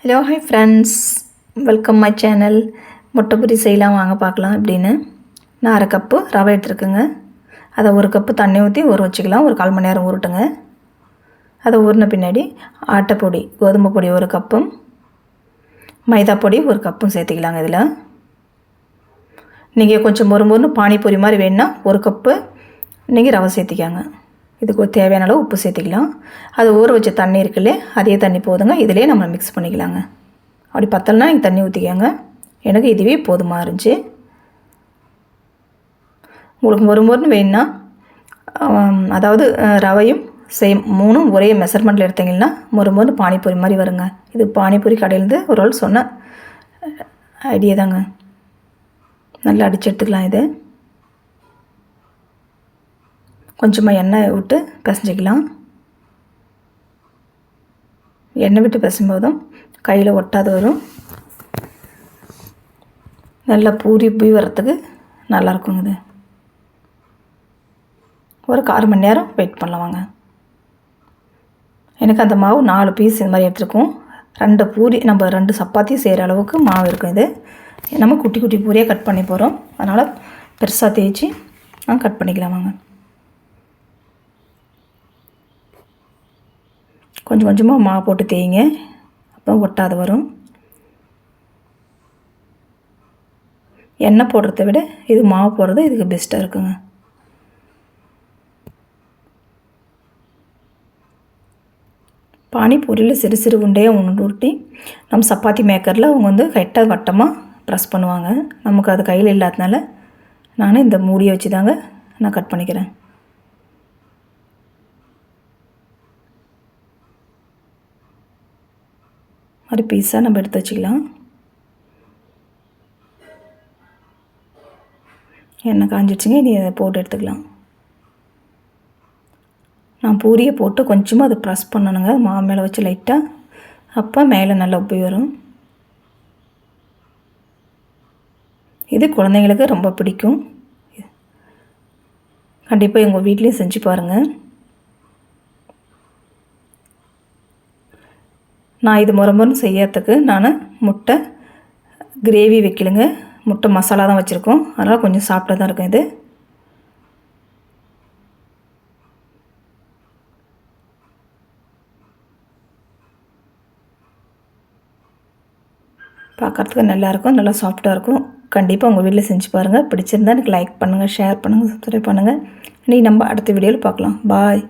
Hello hi friends, welcome my channel. முட்டை பொரி செய்யலாம் வாங்க பார்க்கலாம். அப்படின்னு நான் 1/2 கப்பு ரவை எடுத்துருக்குங்க. அதை 1 கப்பு தண்ணி ஊற்றி ஊற வச்சுக்கலாம். ஒரு 1/4 மணி நேரம் ஊறட்டுங்க. அதை ஊறின பின்னாடி ஆட்டைப்பொடி கோதுமை பொடி 1 கப்பும் மைதா பொடி 1 கப்பும் சேர்த்துக்கலாங்க. இதில் நீங்கள் கொஞ்சம் மொறுமொறுன்னு பானிபூரி மாதிரி வேணுன்னா 1 கப்பு நீங்கள் ரவை சேர்த்திக்காங்க. இதுக்கு தேவையான அளவு உப்பு சேர்த்திக்கலாம். அது ஊற வச்ச தண்ணி இருக்குல்லே, அதே தண்ணி போதுங்க. இதிலே நம்ம மிக்ஸ் பண்ணிக்கலாங்க. அப்படி பத்தலைனா நீங்கள் தண்ணி ஊற்றிக்கோங்க. எனக்கு இதுவே போதுமாக இருந்துச்சு. உங்களுக்கு மொறுமொறுன்னு வேணுன்னா, அதாவது ரவையும் சேம் 3ம் ஒரே மெஷர்மெண்ட்டில் எடுத்தீங்கன்னா மொறுமொறுன்னு பானிபூரி மாதிரி வருங்க. இது பானிபூரி கடையிலேருந்து ஒரு ஆள் சொன்ன ஐடியா தாங்க. நல்லா அடித்து எடுத்துக்கலாம். இது கொஞ்சமாக எண்ணெய் விட்டு பிசைஞ்சிக்கலாம். எண்ணெய் விட்டு பிசையும்போதும் கையில் ஒட்டாது வரும். நல்லா பூரி வரத்துக்கு நல்லாயிருக்குங்க. இது ஒரு 1/4 மணி நேரம் வெயிட் பண்ணலாம் வாங்க. எனக்கு அந்த மாவு 4 பீஸ் இந்த மாதிரி எடுத்துருக்கோம். 2 பூரி நம்ம 2 சப்பாத்தி செய்கிற அளவுக்கு மாவு இருக்கும். இது நம்ம குட்டி குட்டி பூரியாக கட் பண்ணி போகிறோம். அதனால் பெருசாக தேய்ச்சி கட் பண்ணிக்கலாம் வாங்க. கொஞ்சம் கொஞ்சமாக மாவு போட்டு தேய்ங்க, அப்போ ஒட்டாது வரும். எண்ணெய் போடுறத விட இது மாவு போடுறது இதுக்கு பெஸ்ட்டாக இருக்குங்க. பானிபூரியில் சிறு சிறு உண்டையாக உருட்டி நம்ம சப்பாத்தி மேக்கரில் அவங்க வந்து கரெக்டாக வட்டமாக ப்ரெஸ் பண்ணுவாங்க. நமக்கு அது கையில் இல்லாதனால நான் இந்த மூடியை வச்சு தாங்க நான் கட் பண்ணிக்கிறேன். மாதிரி பீஸாக நம்ம எடுத்து வச்சுக்கலாம். எண்ணெய் காஞ்சிடுச்சுங்க. இனி அதை போட்டு எடுத்துக்கலாம். நான் பூரியை போட்டு கொஞ்சமாக அதை ப்ரெஸ் பண்ணணுங்க மாவு மேலே வச்சு லைட்டாக. அப்போ மேலே நல்லா உப்பி வரும். இது குழந்தைங்களுக்கு ரொம்ப பிடிக்கும். கண்டிப்பாக எங்கள் வீட்லேயும் செஞ்சு பாருங்கள். நான் இது முறைன்னு செய்யறதுக்கு நான் முட்டை கிரேவி வைக்கலுங்க. முட்டை மசாலா தான் வச்சுருக்கோம். அதனால் கொஞ்சம் சாப்பிட்டா தான் இருக்கும். இது பார்க்குறதுக்கு நல்லாயிருக்கும், நல்லா சாஃப்டாக இருக்கும். கண்டிப்பாக உங்கள் வீட்டில் செஞ்சு பாருங்கள். பிடிச்சிருந்தா எனக்கு லைக் பண்ணுங்கள், ஷேர் பண்ணுங்கள், சப்ஸ்கிரைப் பண்ணுங்கள். இன்றைக்கி நம்ம அடுத்த வீடியோவில் பார்க்கலாம். பாய்.